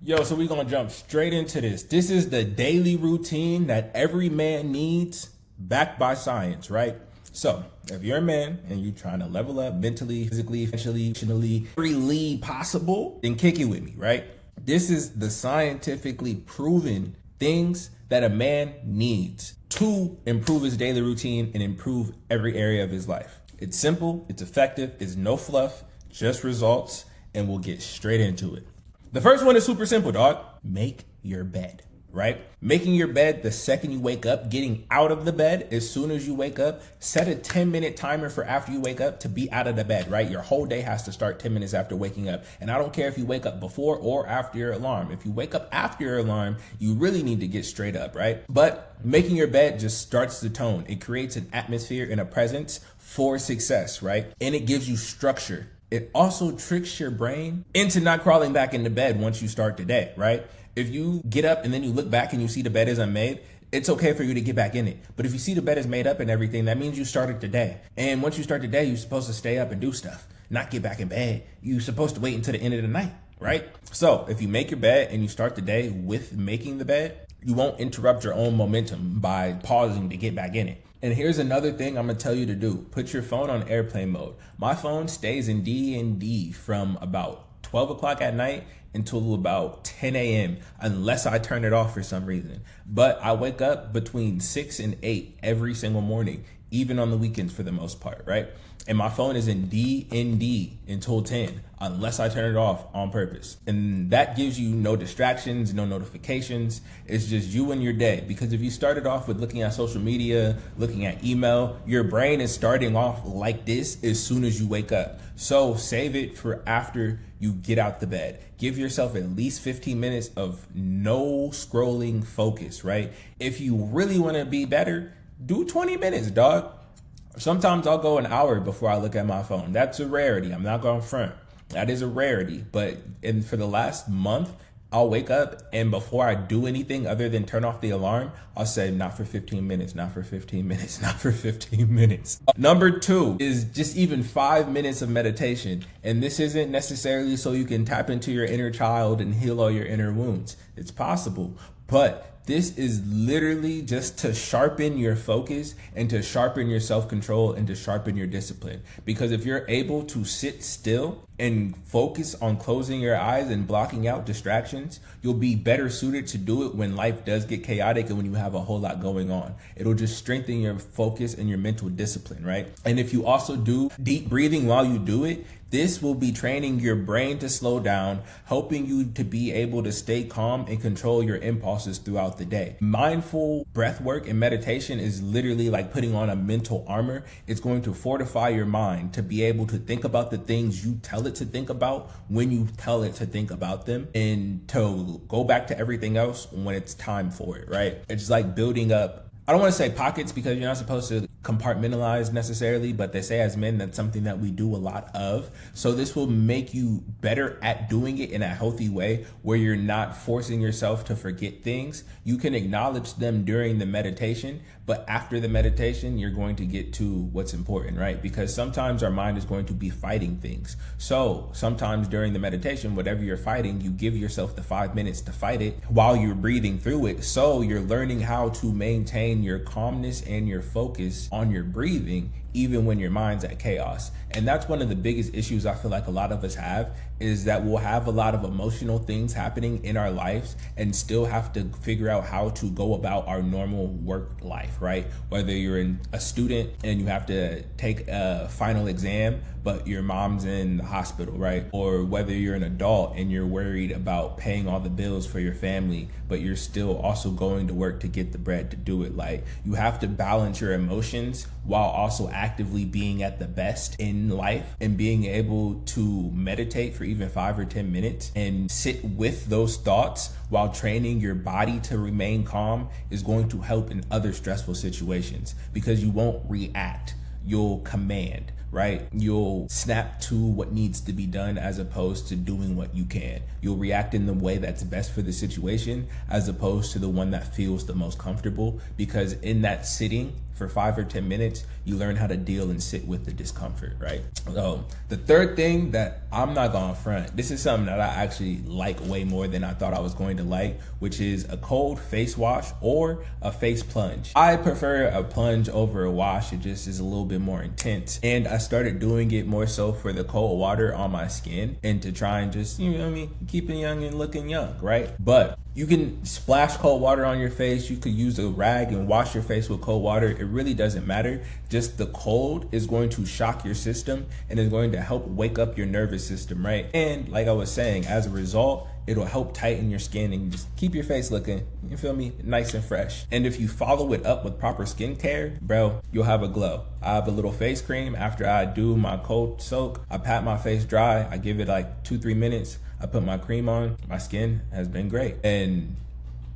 Yo, so we're gonna jump straight into this. This is the daily routine that every man needs, backed by science, right? So if you're a man and you're trying to level up mentally, physically, emotionally, every possible, then kick it with me, right? This is the scientifically proven things that a man needs to improve his daily routine and improve every area of his life. It's simple, it's effective, it's no fluff, just results, and we'll get straight into it. The first one is super simple, dog. Make your bed, right? Making your bed the second you wake up, getting out of the bed as soon as you wake up, set a 10-minute timer for after you wake up to be out of the bed, right? Your whole day has to start 10 minutes after waking up. And I don't care if you wake up before or after your alarm. If you wake up after your alarm, you really need to get straight up, right? But making your bed just starts the tone. It creates an atmosphere and a presence for success, right? And it gives you structure. It also tricks your brain into not crawling back into bed once you start the day, right? If you get up and then you look back and you see the bed is unmade, it's okay for you to get back in it. But if you see the bed is made up and everything, that means you started the day. And once you start the day, you're supposed to stay up and do stuff, not get back in bed. You're supposed to wait until the end of the night, right? So if you make your bed and you start the day with making the bed, you won't interrupt your own momentum by pausing to get back in it. And here's another thing I'm gonna tell you to do. Put your phone on airplane mode. My phone stays in D&D from about 12 o'clock at night until about 10 a.m. unless I turn it off for some reason. But I wake up between 6 and 8 every single morning, even on the weekends for the most part, right? And my phone is in D&D until 10 unless I turn it off on purpose. And that gives you no distractions, no notifications. It's just you and your day. Because if you started off with looking at social media, looking at email, your brain is starting off like this as soon as you wake up. So save it for after you get out the bed. Give yourself at least 15 minutes of no scrolling focus, right? If you really want to be better, do 20 minutes, dog. Sometimes I'll go an hour before I look at my phone. That's a rarity. I'm not going front. That is a rarity. But for the last month, I'll wake up and before I do anything other than turn off the alarm, I'll say not for 15 minutes, not for 15 minutes, not for 15 minutes. Number 2 is just even 5 minutes of meditation. And this isn't necessarily so you can tap into your inner child and heal all your inner wounds. It's possible, but this is literally just to sharpen your focus and to sharpen your self-control and to sharpen your discipline. Because if you're able to sit still and focus on closing your eyes and blocking out distractions, you'll be better suited to do it when life does get chaotic and when you have a whole lot going on. It'll just strengthen your focus and your mental discipline, right? And if you also do deep breathing while you do it, this will be training your brain to slow down, helping you to be able to stay calm and control your impulses throughout the day. Mindful breath work and meditation is literally like putting on a mental armor. It's going to fortify your mind to be able to think about the things you tell it to think about when you tell it to think about them, and to go back to everything else when it's time for it, right? It's like building up, I don't want to say pockets because you're not supposed to compartmentalize necessarily, but they say as men, that's something that we do a lot of. So this will make you better at doing it in a healthy way where you're not forcing yourself to forget things. You can acknowledge them during the meditation, but after the meditation, you're going to get to what's important, right? Because sometimes our mind is going to be fighting things. So sometimes during the meditation, whatever you're fighting, you give yourself the 5 minutes to fight it while you're breathing through it. So you're learning how to maintain your calmness and your focus on your breathing even when your mind's at chaos. And that's one of the biggest issues I feel like a lot of us have, is that we'll have a lot of emotional things happening in our lives and still have to figure out how to go about our normal work life, right? Whether you're a student and you have to take a final exam, but your mom's in the hospital, right? Or whether you're an adult and you're worried about paying all the bills for your family, but you're still also going to work to get the bread to do it. Like, you have to balance your emotions while also actively being at the best in life, and being able to meditate for even 5 or 10 minutes and sit with those thoughts while training your body to remain calm is going to help in other stressful situations, because you won't react, you'll command, right? You'll snap to what needs to be done as opposed to doing what you can. You'll react in the way that's best for the situation as opposed to the one that feels the most comfortable, because in that sitting for 5 or 10 minutes, you learn how to deal and sit with the discomfort, right? So the third thing that I'm not gonna front, this is something that I actually like way more than I thought I was going to like, which is a cold face wash or a face plunge. I prefer a plunge over a wash. It just is a little bit more intense. And I started doing it more so for the cold water on my skin and to try and just, you know what I mean, keeping young and looking young, right? But you can splash cold water on your face. You could use a rag and wash your face with cold water. It really doesn't matter. Just the cold is going to shock your system and is going to help wake up your nervous system, right? And like I was saying, as a result, it'll help tighten your skin and just keep your face looking, you feel me, nice and fresh. And if you follow it up with proper skincare, bro, you'll have a glow. I have a little face cream after I do my cold soak. I pat my face dry. I give it like 2-3 minutes. I put my cream on. My skin has been great. And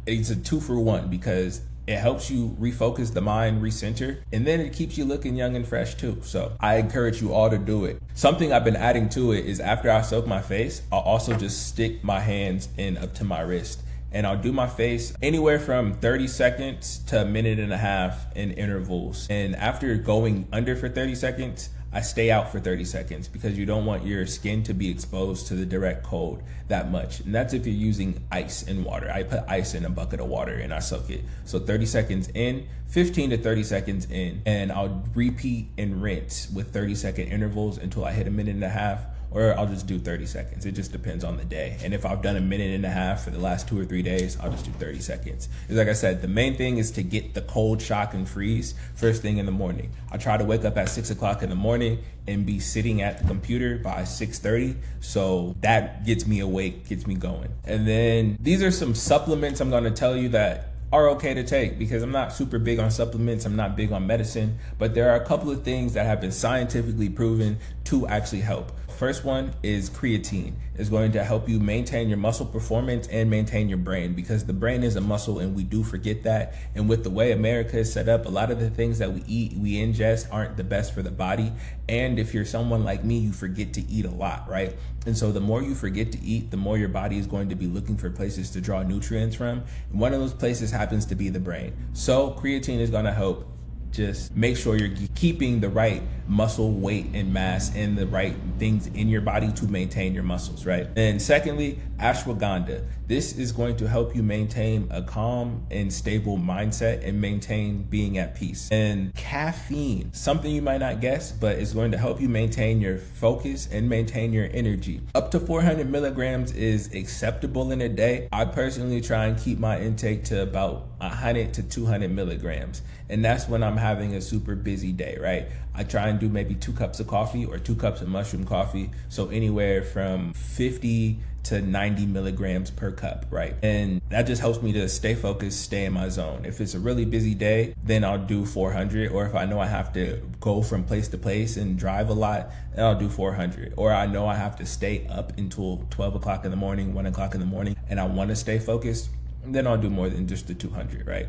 it's a 2-for-1 because it helps you refocus the mind, recenter, and then it keeps you looking young and fresh too. So I encourage you all to do it. Something I've been adding to it is after I soak my face, I'll also just stick my hands in up to my wrist. And I'll do my face anywhere from 30 seconds to 1.5 minutes in intervals. And after going under for 30 seconds, I stay out for 30 seconds because you don't want your skin to be exposed to the direct cold that much. And that's if you're using ice and water. I put ice in a bucket of water and I soak it. So 30 seconds in, 15 to 30 seconds in, and I'll repeat and rinse with 30-second intervals until I hit 1.5 minutes, or I'll just do 30 seconds. It just depends on the day. And if I've done 1.5 minutes for the last 2 or 3 days, I'll just do 30 seconds. It's like I said, the main thing is to get the cold shock and freeze first thing in the morning. I try to wake up at 6 o'clock in the morning and be sitting at the computer by 6:30. So that gets me awake, gets me going. And then these are some supplements I'm gonna tell you that are okay to take because I'm not super big on supplements. I'm not big on medicine, but there are a couple of things that have been scientifically proven to actually help. First one is creatine. It's going to help you maintain your muscle performance and maintain your brain because the brain is a muscle and we do forget that. And with the way America is set up, a lot of the things that we eat, we ingest aren't the best for the body. And if you're someone like me, you forget to eat a lot, right? And so the more you forget to eat, the more your body is going to be looking for places to draw nutrients from. And one of those places happens to be the brain. So creatine is going to help just make sure you're keeping the right muscle weight and mass and the right things in your body to maintain your muscles, right? And secondly, ashwagandha. This is going to help you maintain a calm and stable mindset and maintain being at peace. And caffeine, something you might not guess, but it's going to help you maintain your focus and maintain your energy. Up to 400 milligrams is acceptable in a day. I personally try and keep my intake to about 100 to 200 milligrams. And that's when I'm having a super busy day, right? I try and do maybe 2 cups of coffee or 2 cups of mushroom coffee. So anywhere from 50 to 90 milligrams per cup, right? And that just helps me to stay focused, stay in my zone. If it's a really busy day, then I'll do 400. Or if I know I have to go from place to place and drive a lot, then I'll do 400. Or I know I have to stay up until 12 o'clock in the morning, 1 o'clock in the morning, and I want to stay focused, then I'll do more than just the 200, right?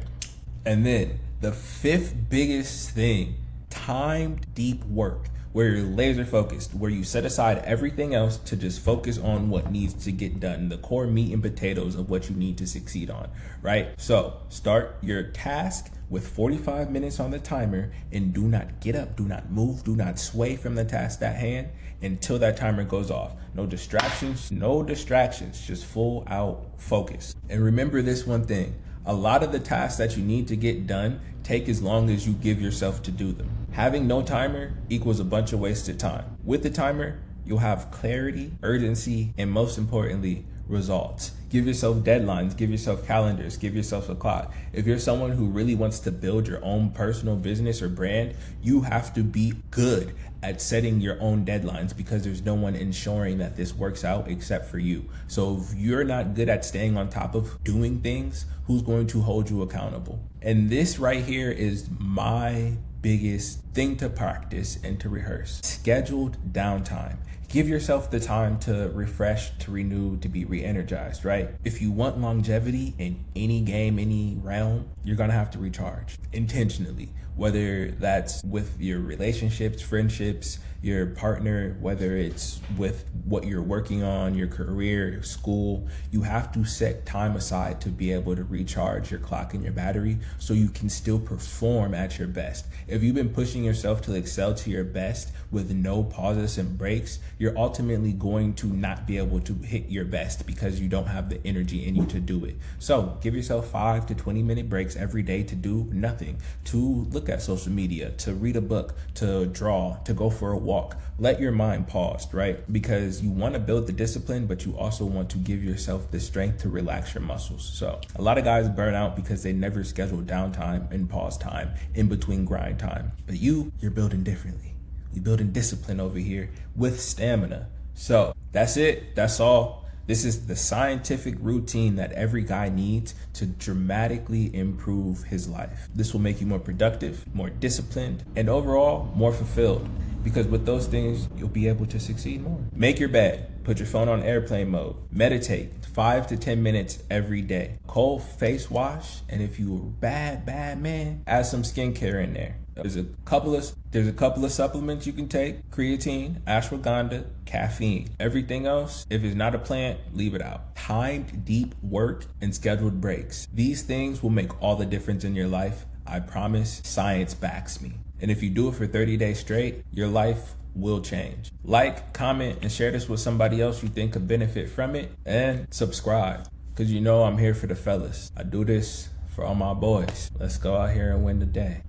And then the 5th biggest thing, timed deep work, where you're laser focused, where you set aside everything else to just focus on what needs to get done, the core meat and potatoes of what you need to succeed on, right? So start your task with 45 minutes on the timer and do not get up, do not move, do not sway from the task at hand until that timer goes off. No distractions, just full out focus. And remember this one thing, a lot of the tasks that you need to get done take as long as you give yourself to do them. Having no timer equals a bunch of wasted time. With the timer, you'll have clarity, urgency, and most importantly, results. Give yourself deadlines, give yourself calendars, give yourself a clock. If you're someone who really wants to build your own personal business or brand, you have to be good at setting your own deadlines because there's no one ensuring that this works out except for you. So if you're not good at staying on top of doing things, who's going to hold you accountable? And this right here is my biggest thing to practice and to rehearse. Scheduled downtime. Give yourself the time to refresh, to renew, to be re-energized, right? If you want longevity in any game, any realm, you're gonna have to recharge intentionally, whether that's with your relationships, friendships, your partner, whether it's with what you're working on, your career, school. You have to set time aside to be able to recharge your clock and your battery so you can still perform at your best. If you've been pushing yourself to excel to your best with no pauses and breaks, you're ultimately going to not be able to hit your best because you don't have the energy in you to do it. So give yourself 5 to 20-minute breaks every day to do nothing, to look at social media, to read a book, to draw, to go for a walk. Let your mind pause, right? Because you want to build the discipline, but you also want to give yourself the strength to relax your muscles. So a lot of guys burn out because they never schedule downtime and pause time in between grind time. But you're building differently. You're building discipline over here with stamina. So that's it. That's all. This is the scientific routine that every guy needs to dramatically improve his life. This will make you more productive, more disciplined, and overall more fulfilled. Because with those things, you'll be able to succeed more. Make your bed. Put your phone on airplane mode. Meditate 5 to 10 minutes every day. Cold face wash. And if you're a bad man, add some skincare in there. There's a couple of supplements you can take: creatine, ashwagandha, caffeine. Everything else, if it's not a plant, leave it out. Timed deep work and scheduled breaks. These things will make all the difference in your life. I promise. Science backs me. And if you do it for 30 days straight, your life will change. Like, comment, and share this with somebody else you think could benefit from it. And subscribe, because you know I'm here for the fellas. I do this for all my boys. Let's go out here and win the day.